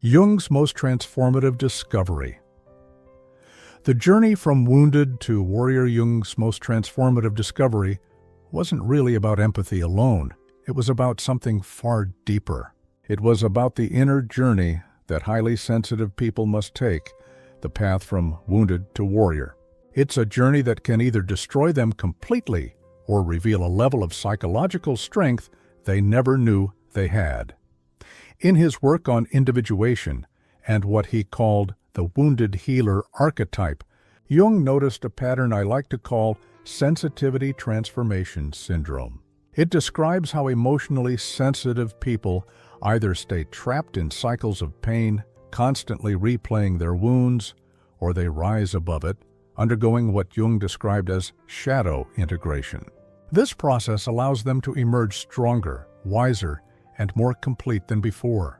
Jung's most transformative discovery. The journey from wounded to warrior. Jung's most transformative discovery wasn't really about empathy alone. It was about something far deeper. It was about the inner journey that highly sensitive people must take, the path from wounded to warrior. It's a journey that can either destroy them completely or reveal a level of psychological strength they never knew they had. In his work on individuation and what he called the wounded healer archetype, Jung noticed a pattern I like to call sensitivity transformation syndrome. It describes how emotionally sensitive people either stay trapped in cycles of pain, constantly replaying their wounds, or they rise above it, undergoing what Jung described as shadow integration. This process allows them to emerge stronger, wiser, and more complete than before.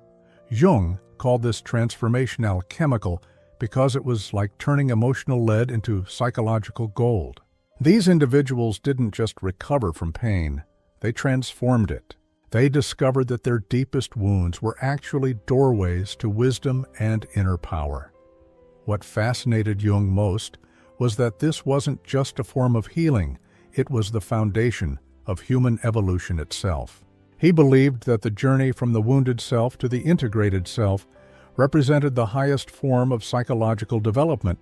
Jung called this transformation alchemical because it was like turning emotional lead into psychological gold. These individuals didn't just recover from pain, they transformed it. They discovered that their deepest wounds were actually doorways to wisdom and inner power. What fascinated Jung most was that this wasn't just a form of healing, it was the foundation of human evolution itself. He believed that the journey from the wounded self to the integrated self represented the highest form of psychological development,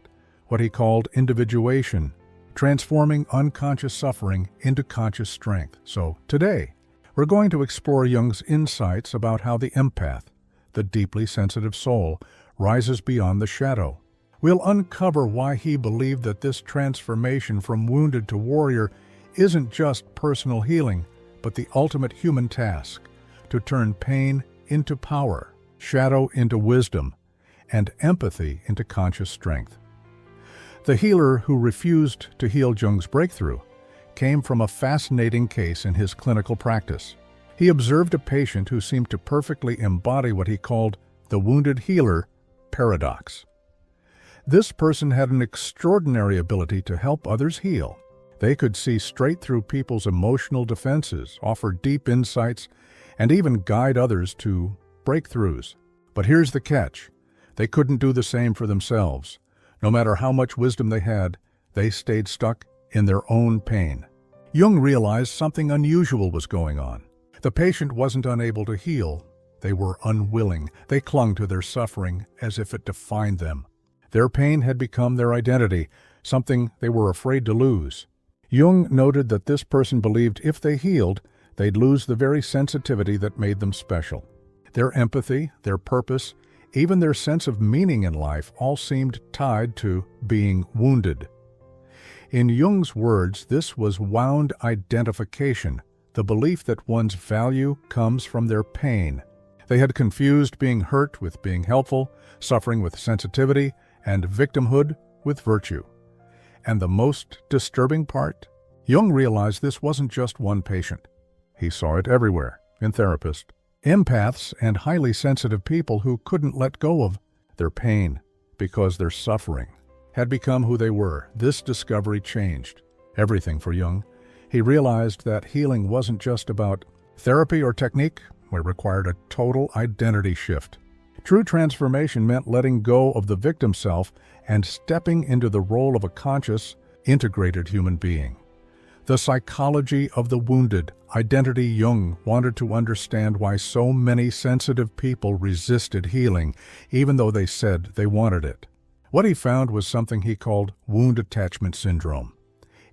what he called individuation, transforming unconscious suffering into conscious strength. So today, we're going to explore Jung's insights about how the empath, the deeply sensitive soul, rises beyond the shadow. We'll uncover why he believed that this transformation from wounded to warrior isn't just personal healing, but the ultimate human task, to turn pain into power, shadow into wisdom, and empathy into conscious strength. The healer who refused to heal Jung's breakthrough came from a fascinating case in his clinical practice. He observed a patient who seemed to perfectly embody what he called the wounded healer paradox. This person had an extraordinary ability to help others heal. They could see straight through people's emotional defenses, offer deep insights, and even guide others to breakthroughs. But here's the catch. They couldn't do the same for themselves. No matter how much wisdom they had, they stayed stuck in their own pain. Jung realized something unusual was going on. The patient wasn't unable to heal. They were unwilling. They clung to their suffering as if it defined them. Their pain had become their identity, something they were afraid to lose. Jung noted that this person believed if they healed, they'd lose the very sensitivity that made them special. Their empathy, their purpose, even their sense of meaning in life all seemed tied to being wounded. In Jung's words, this was wound identification, the belief that one's value comes from their pain. They had confused being hurt with being helpful, suffering with sensitivity, and victimhood with virtue. And the most disturbing part? Jung realized this wasn't just one patient. He saw it everywhere, in therapists, empaths, and highly sensitive people who couldn't let go of their pain because their suffering had become who they were. This discovery changed everything for Jung. He realized that healing wasn't just about therapy or technique. It required a total identity shift. True transformation meant letting go of the victim self and stepping into the role of a conscious, integrated human being. The psychology of the wounded identity. Jung wanted to understand why so many sensitive people resisted healing, even though they said they wanted it. What he found was something he called wound attachment syndrome.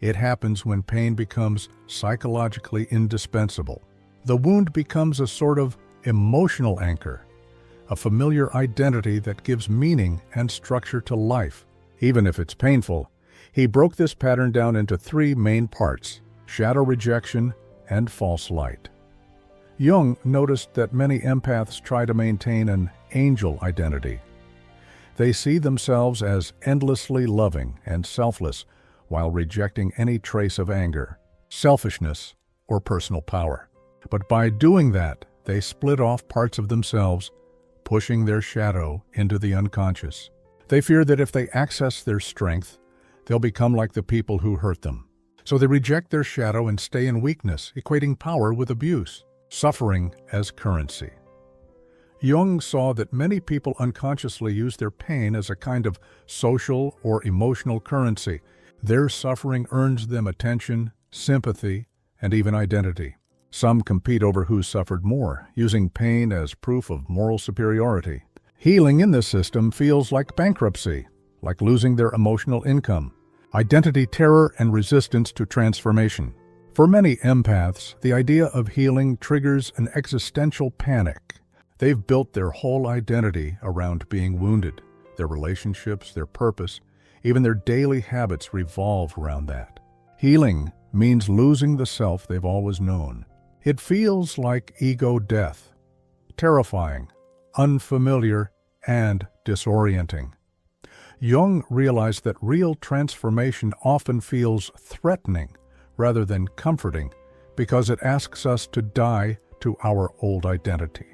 It happens when pain becomes psychologically indispensable. The wound becomes a sort of emotional anchor, a familiar identity that gives meaning and structure to life, even if it's painful. He broke this pattern down into three main parts: shadow rejection and false light. Jung noticed that many empaths try to maintain an angel identity. They see themselves as endlessly loving and selfless while rejecting any trace of anger, selfishness, or personal power. But by doing that, they split off parts of themselves, pushing their shadow into the unconscious. They fear that if they access their strength, they'll become like the people who hurt them. So they reject their shadow and stay in weakness, equating power with abuse, suffering as currency. Jung saw that many people unconsciously use their pain as a kind of social or emotional currency. Their suffering earns them attention, sympathy, and even identity. Some compete over who suffered more, using pain as proof of moral superiority. Healing in this system feels like bankruptcy, like losing their emotional income, identity terror, and resistance to transformation. For many empaths, the idea of healing triggers an existential panic. They've built their whole identity around being wounded. Their relationships, their purpose, even their daily habits revolve around that. Healing means losing the self they've always known. It feels like ego death, terrifying, unfamiliar, and disorienting. Jung realized that real transformation often feels threatening rather than comforting because it asks us to die to our old identity.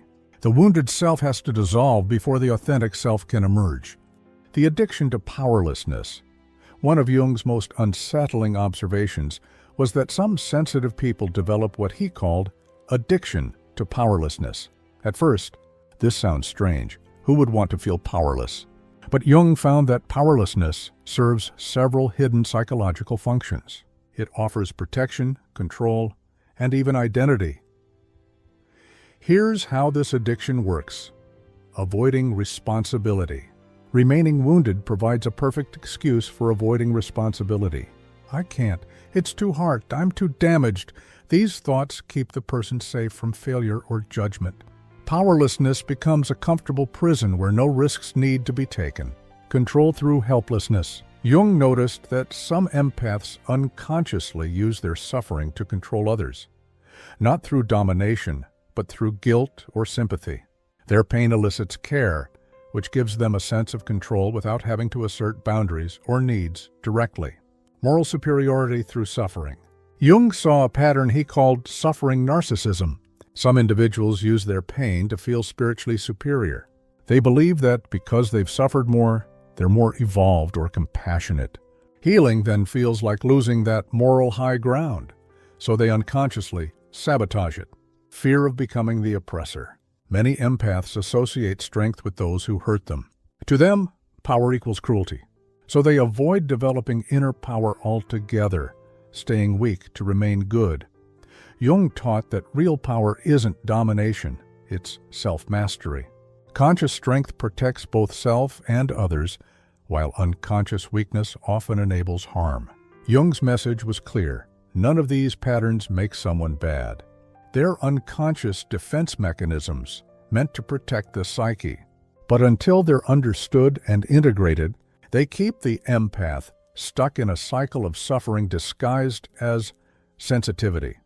The wounded self has to dissolve before the authentic self can emerge. The addiction to powerlessness. One of Jung's most unsettling observations was that some sensitive people develop what he called addiction to powerlessness. At first, this sounds strange. Who would want to feel powerless? But Jung found that powerlessness serves several hidden psychological functions. It offers protection, control, and even identity. Here's how this addiction works. Avoiding responsibility. Remaining wounded provides a perfect excuse for avoiding responsibility. I can't. It's too hard. I'm too damaged. These thoughts keep the person safe from failure or judgment. Powerlessness becomes a comfortable prison where no risks need to be taken. Control through helplessness. Jung noticed that some empaths unconsciously use their suffering to control others, not through domination, but through guilt or sympathy. Their pain elicits care, which gives them a sense of control without having to assert boundaries or needs directly. Moral superiority through suffering. Jung saw a pattern he called suffering narcissism. Some individuals use their pain to feel spiritually superior. They believe that because they've suffered more, they're more evolved or compassionate. Healing then feels like losing that moral high ground, so they unconsciously sabotage it. Fear of becoming the oppressor. Many empaths associate strength with those who hurt them. To them, power equals cruelty. So they avoid developing inner power altogether, staying weak to remain good. Jung taught that real power isn't domination, it's self-mastery. Conscious strength protects both self and others, while unconscious weakness often enables harm. Jung's message was clear. None of these patterns make someone bad. They're unconscious defense mechanisms meant to protect the psyche. But until they're understood and integrated, they keep the empath stuck in a cycle of suffering disguised as sensitivity.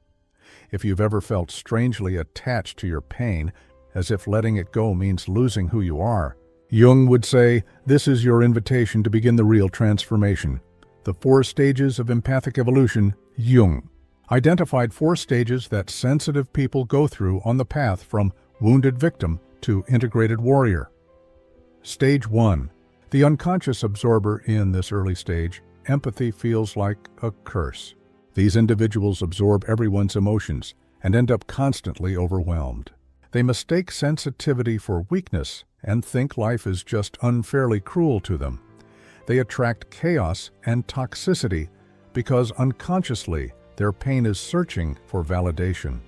If you've ever felt strangely attached to your pain, as if letting it go means losing who you are, Jung would say, this is your invitation to begin the real transformation. The 4 stages of empathic evolution. Jung identified 4 stages that sensitive people go through on the path from wounded victim to integrated warrior. Stage 1. The unconscious absorber in this early stage, empathy feels like a curse. These individuals absorb everyone's emotions and end up constantly overwhelmed. They mistake sensitivity for weakness and think life is just unfairly cruel to them. They attract chaos and toxicity because unconsciously their pain is searching for validation.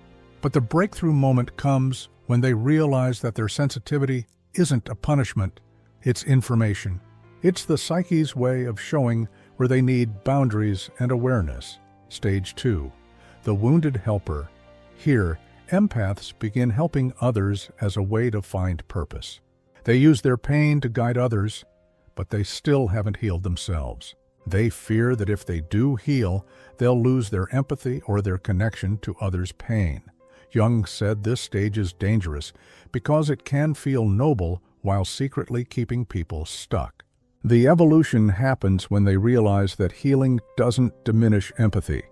But the breakthrough moment comes when they realize that their sensitivity isn't a punishment, it's information. It's the psyche's way of showing where they need boundaries and awareness. Stage 2. The wounded helper. Here, empaths begin helping others as a way to find purpose. They use their pain to guide others, but they still haven't healed themselves. They fear that if they do heal, they'll lose their empathy or their connection to others' pain. Jung said this stage is dangerous because it can feel noble while secretly keeping people stuck. The evolution happens when they realize that healing doesn't diminish empathy,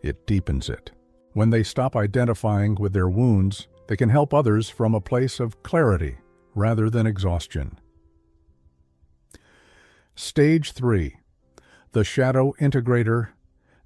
it deepens it. When they stop identifying with their wounds, they can help others from a place of clarity rather than exhaustion. Stage 3. The shadow integrator.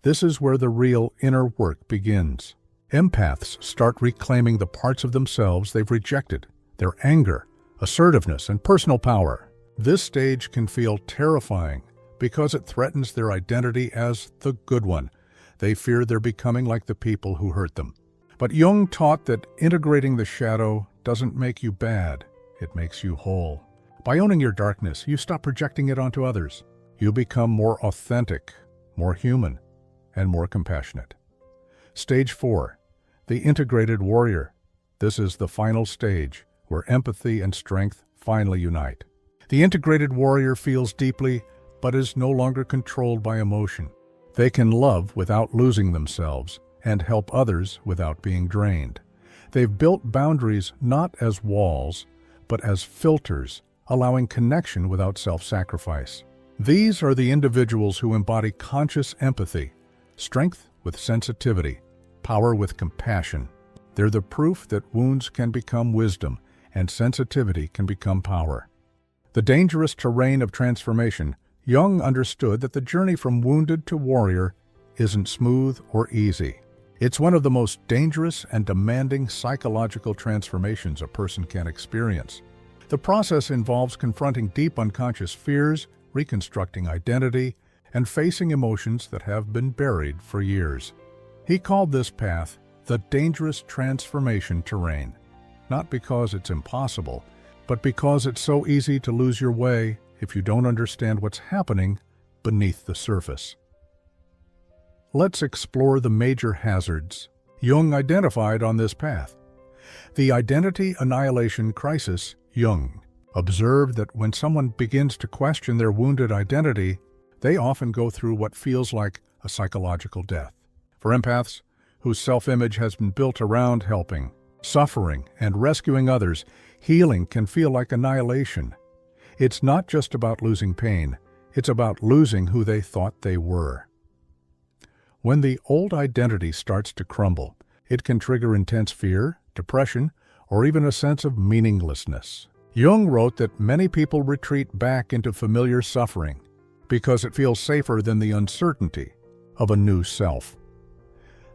This is where the real inner work begins. Empaths start reclaiming the parts of themselves they've rejected, their anger, assertiveness, and personal power. This stage can feel terrifying because it threatens their identity as the good one. They fear they're becoming like the people who hurt them. But Jung taught that integrating the shadow doesn't make you bad, it makes you whole. By owning your darkness, you stop projecting it onto others. You become more authentic, more human, and more compassionate. Stage 4. The integrated warrior. This is the final stage, where empathy and strength finally unite. The integrated warrior feels deeply, but is no longer controlled by emotion. They can love without losing themselves, and help others without being drained. They've built boundaries not as walls, but as filters, allowing connection without self-sacrifice. These are the individuals who embody conscious empathy, strength with sensitivity, power with compassion. They're the proof that wounds can become wisdom and sensitivity can become power. The dangerous terrain of transformation, Jung understood that the journey from wounded to warrior isn't smooth or easy. It's one of the most dangerous and demanding psychological transformations a person can experience. The process involves confronting deep unconscious fears, reconstructing identity, and facing emotions that have been buried for years. He called this path the dangerous transformation terrain, not because it's impossible, but because it's so easy to lose your way if you don't understand what's happening beneath the surface. Let's explore the major hazards Jung identified on this path. The identity annihilation crisis. Jung observed that when someone begins to question their wounded identity, they often go through what feels like a psychological death. For empaths, whose self-image has been built around helping, suffering, and rescuing others, healing can feel like annihilation. It's not just about losing pain, it's about losing who they thought they were. When the old identity starts to crumble, it can trigger intense fear, depression, or even a sense of meaninglessness. Jung wrote that many people retreat back into familiar suffering because it feels safer than the uncertainty of a new self.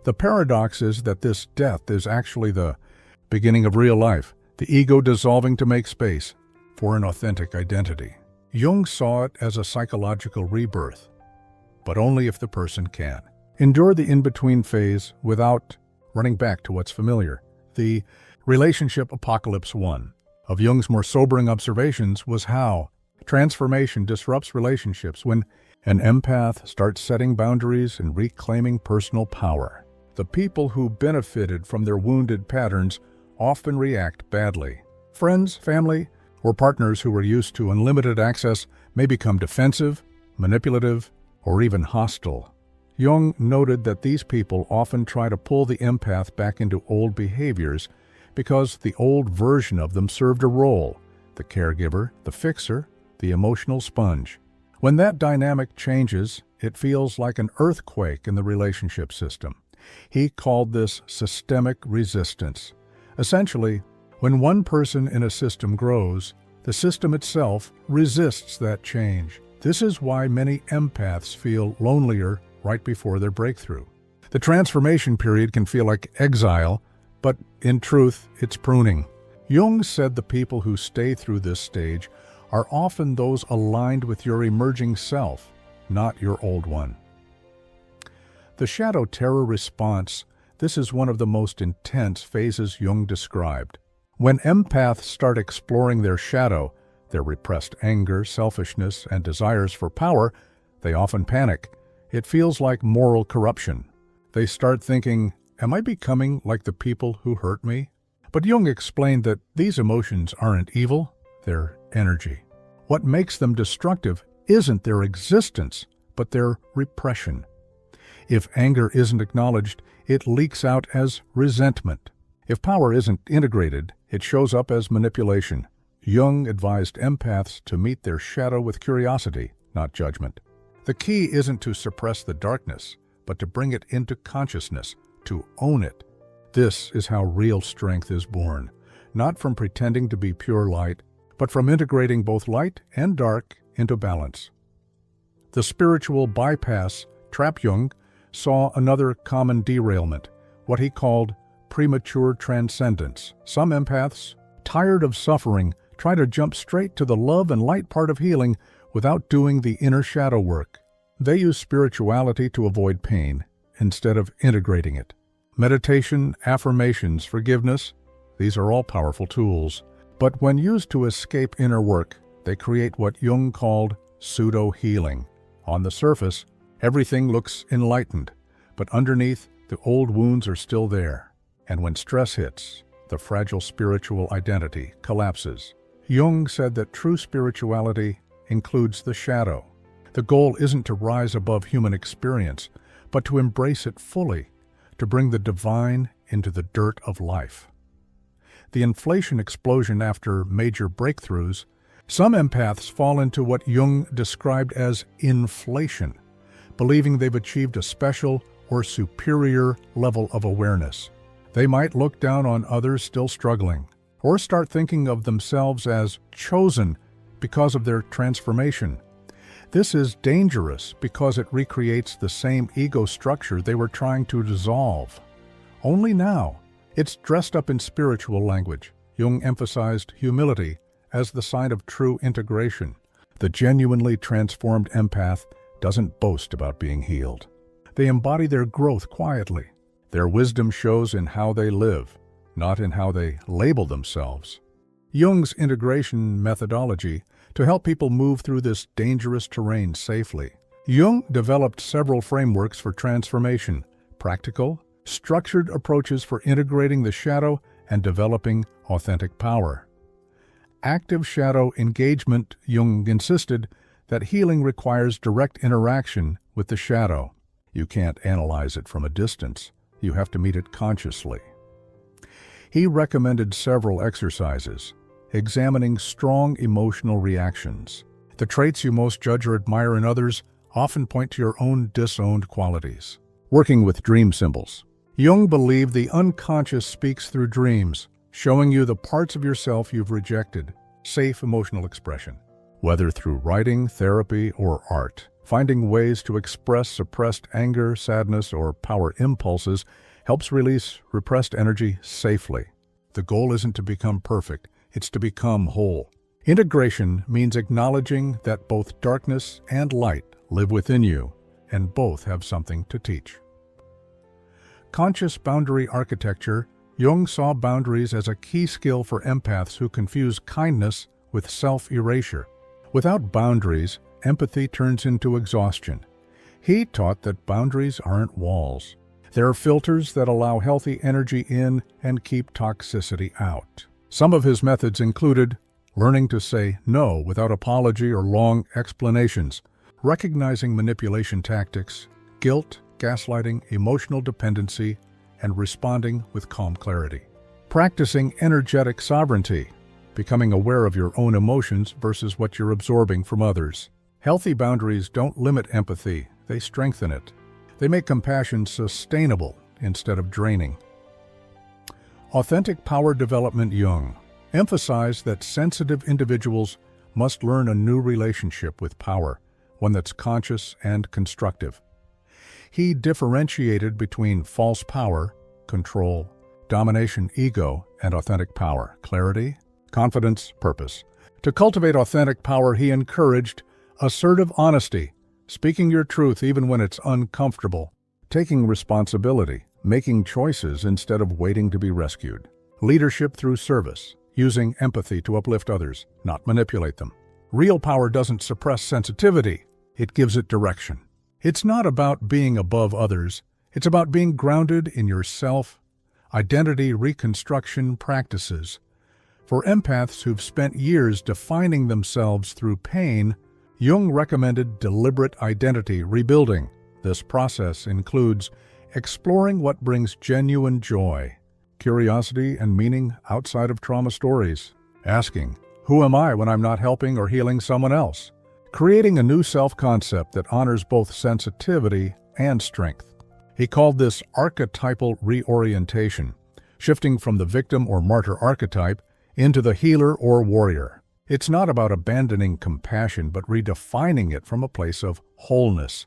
The paradox is that this death is actually the beginning of real life, the ego dissolving to make space for an authentic identity. Jung saw it as a psychological rebirth, but only if the person can endure the in-between phase without running back to what's familiar. The relationship apocalypse 1 of Jung's more sobering observations was how transformation disrupts relationships when an empath starts setting boundaries and reclaiming personal power. The people who benefited from their wounded patterns often react badly. Friends, family, or partners who were used to unlimited access may become defensive, manipulative, or even hostile. Jung noted that these people often try to pull the empath back into old behaviors because the old version of them served a role: the caregiver, the fixer, the emotional sponge. When that dynamic changes, it feels like an earthquake in the relationship system. He called this systemic resistance. Essentially, when one person in a system grows, the system itself resists that change. This is why many empaths feel lonelier right before their breakthrough. The transformation period can feel like exile, but in truth, it's pruning. Jung said the people who stay through this stage are often those aligned with your emerging self, not your old one. The shadow terror response. This is one of the most intense phases Jung described. When empaths start exploring their shadow, their repressed anger, selfishness, and desires for power, they often panic. It feels like moral corruption. They start thinking, am I becoming like the people who hurt me? But Jung explained that these emotions aren't evil, they're energy. What makes them destructive isn't their existence, but their repression. If anger isn't acknowledged, it leaks out as resentment. If power isn't integrated, it shows up as manipulation. Jung advised empaths to meet their shadow with curiosity, not judgment. The key isn't to suppress the darkness, but to bring it into consciousness, to own it. This is how real strength is born, not from pretending to be pure light, but from integrating both light and dark into balance. The spiritual bypass trap. Jung saw another common derailment, what he called premature transcendence. Some empaths tired of suffering, try to jump straight to the love and light part of healing without doing the inner shadow work. They use spirituality to avoid pain instead of integrating it. Meditation, affirmations, forgiveness, these are all powerful tools. But when used to escape inner work, they create what Jung called pseudo-healing. On the surface, everything looks enlightened, but underneath, the old wounds are still there. And when stress hits, the fragile spiritual identity collapses. Jung said that true spirituality includes the shadow. The goal isn't to rise above human experience, but to embrace it fully, to bring the divine into the dirt of life. The inflation explosion after major breakthroughs, some empaths fall into what Jung described as inflation, believing they've achieved a special or superior level of awareness. They might look down on others still struggling, or start thinking of themselves as chosen because of their transformation. This is dangerous because it recreates the same ego structure they were trying to dissolve. Only now, it's dressed up in spiritual language. Jung emphasized humility as the sign of true integration. The genuinely transformed empath doesn't boast about being healed. They embody their growth quietly. Their wisdom shows in how they live, not in how they label themselves. Jung's integration methodology to help people move through this dangerous terrain safely. Jung developed several frameworks for transformation, practical, structured approaches for integrating the shadow and developing authentic power. Active shadow engagement. Jung insisted that healing requires direct interaction with the shadow. You can't analyze it from a distance. You have to meet it consciously. He recommended several exercises, examining strong emotional reactions. The traits you most judge or admire in others often point to your own disowned qualities. Working with dream symbols. Jung believed the unconscious speaks through dreams, showing you the parts of yourself you've rejected. Safe emotional expression. Whether through writing, therapy, or art, finding ways to express suppressed anger, sadness, or power impulses helps release repressed energy safely. The goal isn't to become perfect, it's to become whole. Integration means acknowledging that both darkness and light live within you, and both have something to teach. Conscious boundary architecture. Jung saw boundaries as a key skill for empaths who confuse kindness with self-erasure. Without boundaries, empathy turns into exhaustion. He taught that boundaries aren't walls. They're filters that allow healthy energy in and keep toxicity out. Some of his methods included learning to say no without apology or long explanations, recognizing manipulation tactics, guilt, gaslighting, emotional dependency, and responding with calm clarity. Practicing energetic sovereignty, becoming aware of your own emotions versus what you're absorbing from others. Healthy boundaries don't limit empathy, they strengthen it. They make compassion sustainable instead of draining. Authentic power development. Jung emphasized that sensitive individuals must learn a new relationship with power, one that's conscious and constructive. He differentiated between false power, control, domination, ego, and authentic power, clarity, confidence, purpose. To cultivate authentic power, he encouraged assertive honesty, speaking your truth even when it's uncomfortable, taking responsibility, making choices instead of waiting to be rescued. Leadership through service, using empathy to uplift others, not manipulate them. Real power doesn't suppress sensitivity, it gives it direction. It's not about being above others, it's about being grounded in yourself. Identity reconstruction practices. For empaths who've spent years defining themselves through pain, Jung recommended deliberate identity rebuilding. This process includes exploring what brings genuine joy, curiosity, and meaning outside of trauma stories. Asking, who am I when I'm not helping or healing someone else? Creating a new self-concept that honors both sensitivity and strength. He called this archetypal reorientation, shifting from the victim or martyr archetype into the healer or warrior. It's not about abandoning compassion, but redefining it from a place of wholeness.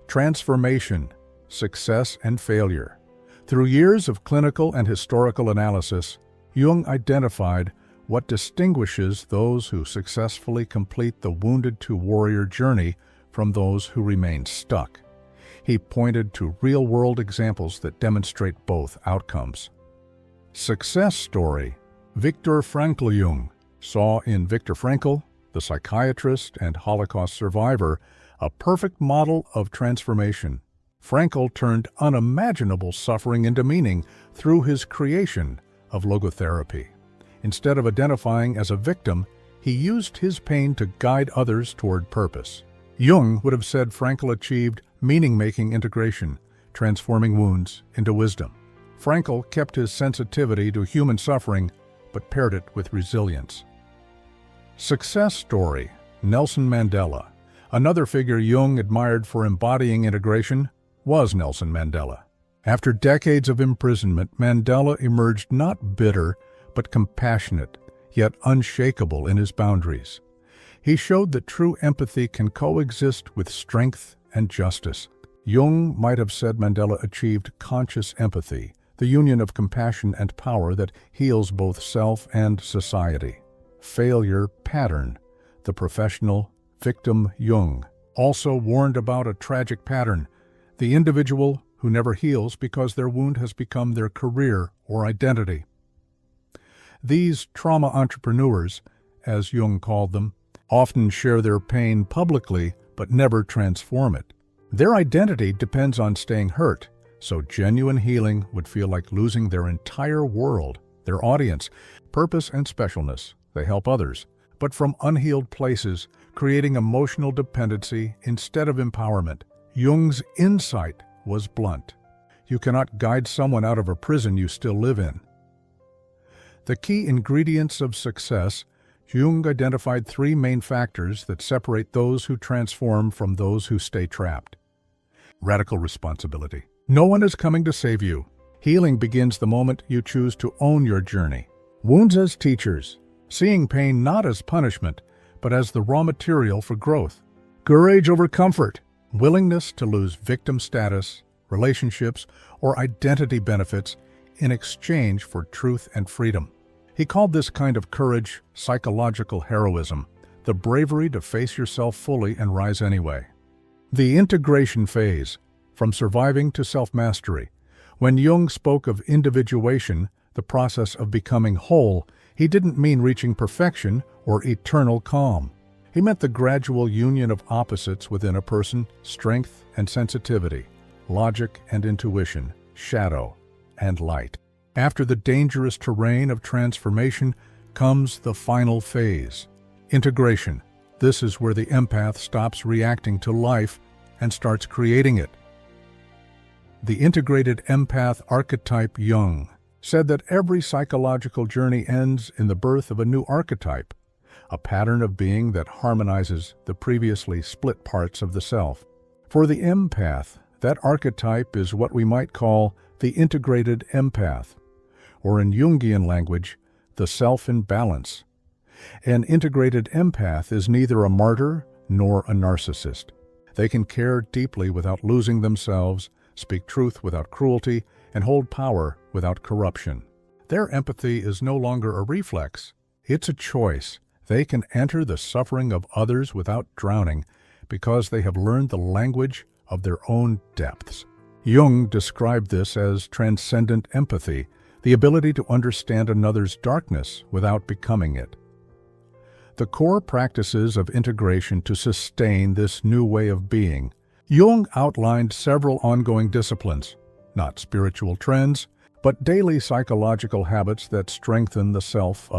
Transformation, success, and failure. Through years of clinical and historical analysis, Jung identified what distinguishes those who successfully complete the wounded-to-warrior journey from those who remain stuck. He pointed to real-world examples that demonstrate both outcomes. Success story. Viktor Frankl Jung saw in Viktor Frankl, the psychiatrist and Holocaust survivor, a perfect model of transformation. Frankl turned unimaginable suffering into meaning through his creation of logotherapy. Instead of identifying as a victim, he used his pain to guide others toward purpose. Jung would have said Frankl achieved meaning-making integration, transforming wounds into wisdom. Frankl kept his sensitivity to human suffering, but paired it with resilience. Success story. Nelson Mandela. Another figure Jung admired for embodying integration was Nelson Mandela. After decades of imprisonment, Mandela emerged not bitter, but compassionate, yet unshakable in his boundaries. He showed that true empathy can coexist with strength and justice. Jung might have said Mandela achieved conscious empathy, the union of compassion and power that heals both self and society. Failure pattern. The professional victim Jung also warned about a tragic pattern, the individual who never heals because their wound has become their career or identity. These trauma entrepreneurs, as Jung called them, often share their pain publicly but never transform it. Their identity depends on staying hurt, so genuine healing would feel like losing their entire world, their audience, purpose and specialness. They help others, but from unhealed places, creating emotional dependency instead of empowerment. Jung's insight was blunt. You cannot guide someone out of a prison you still live in. The key ingredients of success. Jung identified three main factors that separate those who transform from those who stay trapped. Radical responsibility. No one is coming to save you. Healing begins the moment you choose to own your journey. Wounds as teachers. Seeing pain not as punishment, but as the raw material for growth. Courage over comfort. Willingness to lose victim status, relationships, or identity benefits in exchange for truth and freedom. He called this kind of courage psychological heroism, the bravery to face yourself fully and rise anyway. The integration phase, from surviving to self-mastery. When Jung spoke of individuation, the process of becoming whole, he didn't mean reaching perfection or eternal calm. He meant the gradual union of opposites within a person, strength and sensitivity, logic and intuition, shadow and light. After the dangerous terrain of transformation comes the final phase, integration. This is where the empath stops reacting to life and starts creating it. The integrated empath archetype Jung said that every psychological journey ends in the birth of a new archetype, a pattern of being that harmonizes the previously split parts of the self. For the empath, that archetype is what we might call the integrated empath, or in Jungian language, the self in balance. An integrated empath is neither a martyr nor a narcissist. They can care deeply without losing themselves, speak truth without cruelty, and hold power without corruption. Their empathy is no longer a reflex. It's a choice. They can enter the suffering of others without drowning because they have learned the language of their own depths. Jung described this as transcendent empathy, the ability to understand another's darkness without becoming it. The core practices of integration to sustain this new way of being. Jung outlined several ongoing disciplines, not spiritual trends, but daily psychological habits that strengthen the self.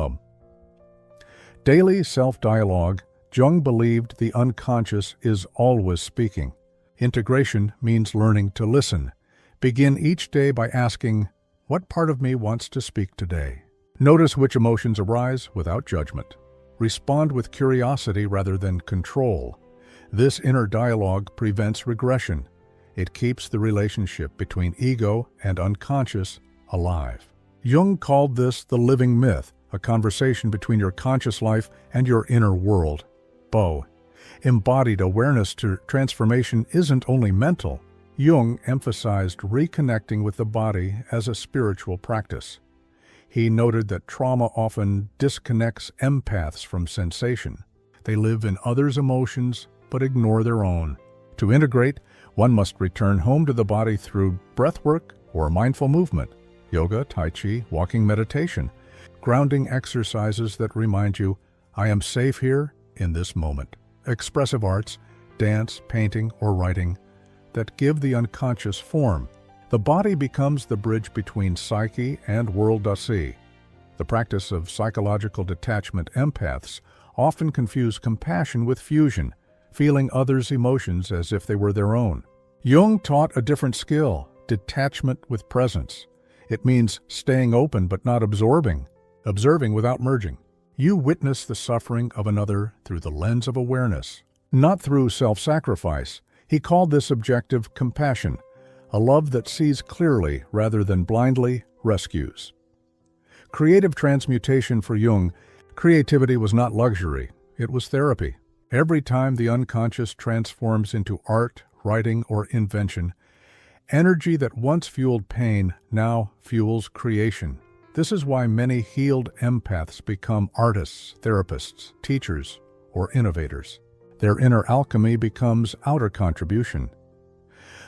Daily self-dialogue. Jung believed the unconscious is always speaking. Integration means learning to listen. Begin each day by asking, what part of me wants to speak today? Notice which emotions arise without judgment. Respond with curiosity rather than control. This inner dialogue prevents regression. It keeps the relationship between ego and unconscious alive. Jung called this the living myth, a conversation between your conscious life and your inner world. Embodied awareness to transformation isn't only mental. Jung emphasized reconnecting with the body as a spiritual practice. He noted that trauma often disconnects empaths from sensation. They live in others' emotions but ignore their own. To integrate, one must return home to the body through breathwork or mindful movement, yoga, tai chi, walking meditation, grounding exercises that remind you, I am safe here in this moment. Expressive arts, dance, painting, or writing that give the unconscious form. The body becomes the bridge between psyche and world-see. The practice of psychological detachment empaths often confuse compassion with fusion, feeling others' emotions as if they were their own. Jung taught a different skill, detachment with presence. It means staying open but not absorbing, observing without merging. You witness the suffering of another through the lens of awareness, not through self-sacrifice. He called this objective compassion, a love that sees clearly rather than blindly rescues. Creative transmutation for Jung, creativity was not luxury, it was therapy. Every time the unconscious transforms into art, writing, or invention, energy that once fueled pain now fuels creation. This is why many healed empaths become artists, therapists, teachers, or innovators. Their inner alchemy becomes outer contribution.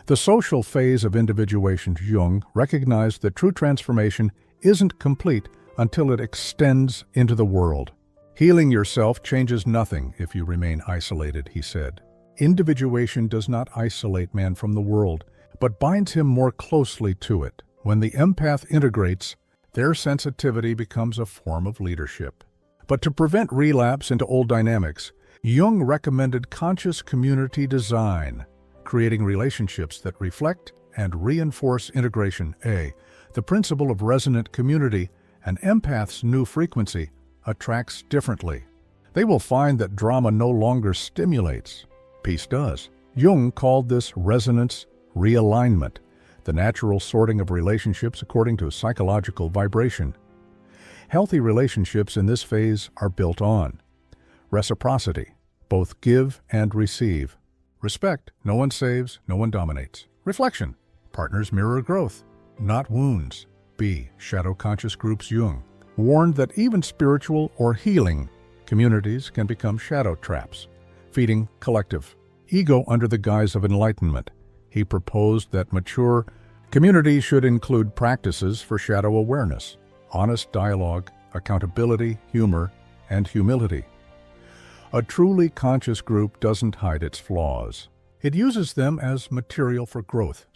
The social phase of individuation, Jung recognized that true transformation isn't complete until it extends into the world. Healing yourself changes nothing if you remain isolated, he said. Individuation does not isolate man from the world, but binds him more closely to it. When the empath integrates, their sensitivity becomes a form of leadership. But to prevent relapse into old dynamics, Jung recommended conscious community design, creating relationships that reflect and reinforce integration. The principle of resonant community, an empath's new frequency, attracts differently. They will find that drama no longer stimulates. Peace does. Jung called this resonance realignment, the natural sorting of relationships according to psychological vibration. Healthy relationships in this phase are built on reciprocity, both give and receive. Respect, no one saves, no one dominates. Reflection, partners mirror growth, not wounds. Shadow conscious groups. Jung warned that even spiritual or healing communities can become shadow traps, feeding collective ego under the guise of enlightenment. He proposed that mature communities should include practices for shadow awareness, honest dialogue, accountability, humor, and humility. A truly conscious group doesn't hide its flaws. It uses them as material for growth.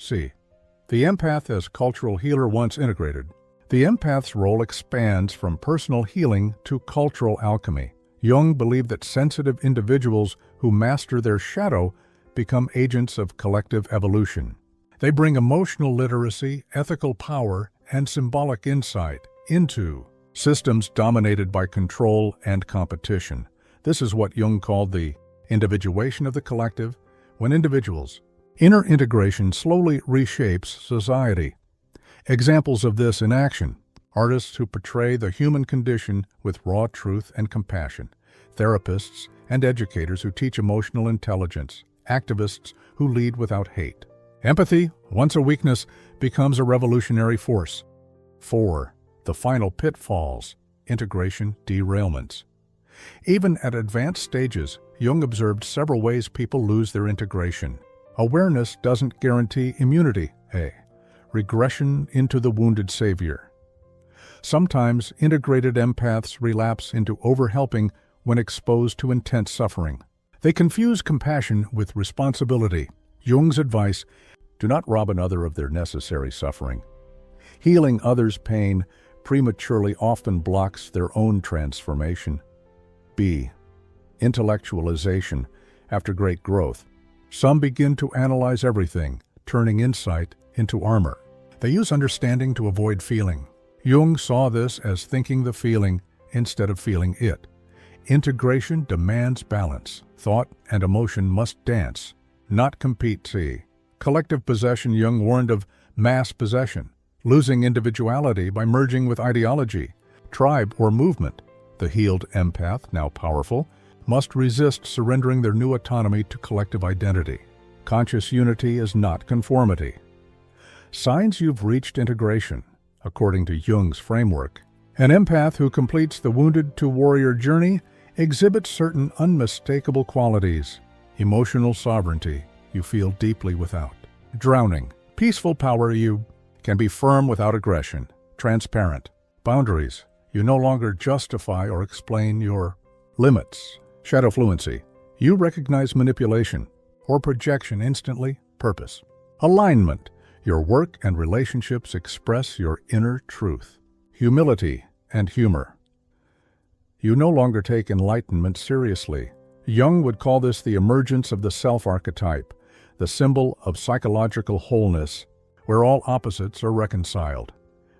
The empath as cultural healer. Once integrated, the empath's role expands from personal healing to cultural alchemy. Jung believed that sensitive individuals who master their shadow become agents of collective evolution. They bring emotional literacy, ethical power, and symbolic insight into systems dominated by control and competition. This is what Jung called the individuation of the collective, when individuals' inner integration slowly reshapes society. Examples of this in action: artists who portray the human condition with raw truth and compassion, therapists and educators who teach emotional intelligence, activists who lead without hate. Empathy, once a weakness, becomes a revolutionary force. 4. The final pitfalls: integration derailments. Even at advanced stages, Jung observed several ways people lose their integration. Awareness doesn't guarantee immunity. Regression into the wounded savior. Sometimes integrated empaths relapse into overhelping when exposed to intense suffering. They confuse compassion with responsibility. Jung's advice: do not rob another of their necessary suffering. Healing others' pain prematurely often blocks their own transformation. Intellectualization. After great growth, some begin to analyze everything, turning insight into armor. They use understanding to avoid feeling. Jung saw this as thinking the feeling instead of feeling it. Integration demands balance. Thought and emotion must dance, not compete. Collective possession. Jung warned of mass possession, losing individuality by merging with ideology, tribe, or movement. The healed empath, now powerful, must resist surrendering their new autonomy to collective identity. Conscious unity is not conformity. Signs you've reached integration. According to Jung's framework, An empath who completes the wounded to warrior journey exhibits certain unmistakable qualities. Emotional sovereignty, you feel deeply without. Drowning, peaceful power, you can be firm without aggression. Transparent, boundaries, you no longer justify or explain your limits. Shadow fluency, you recognize manipulation or projection instantly. Purpose. Alignment, your work and relationships express your inner truth. Humility and humor, you no longer take enlightenment seriously. Jung would call this the emergence of the self-archetype, the symbol of psychological wholeness, where all opposites are reconciled.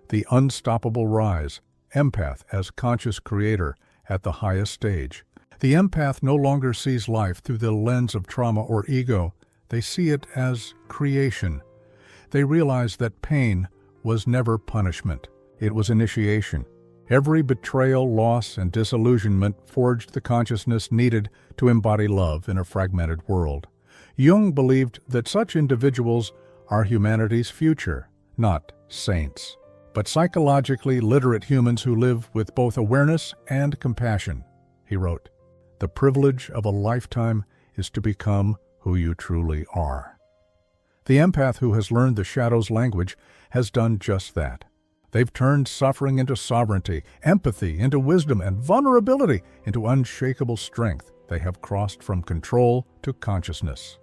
The unstoppable rise, empath as conscious creator at the highest stage. The empath no longer sees life through the lens of trauma or ego. They see it as creation. They realize that pain was never punishment. It was initiation. Every betrayal, loss, and disillusionment forged the consciousness needed to embody love in a fragmented world. Jung believed that such individuals are humanity's future, not saints, but psychologically literate humans who live with both awareness and compassion. He wrote, "The privilege of a lifetime is to become who you truly are." The empath who has learned the shadow's language has done just that. They've turned suffering into sovereignty, empathy into wisdom, and vulnerability into unshakable strength. They have crossed from control to consciousness.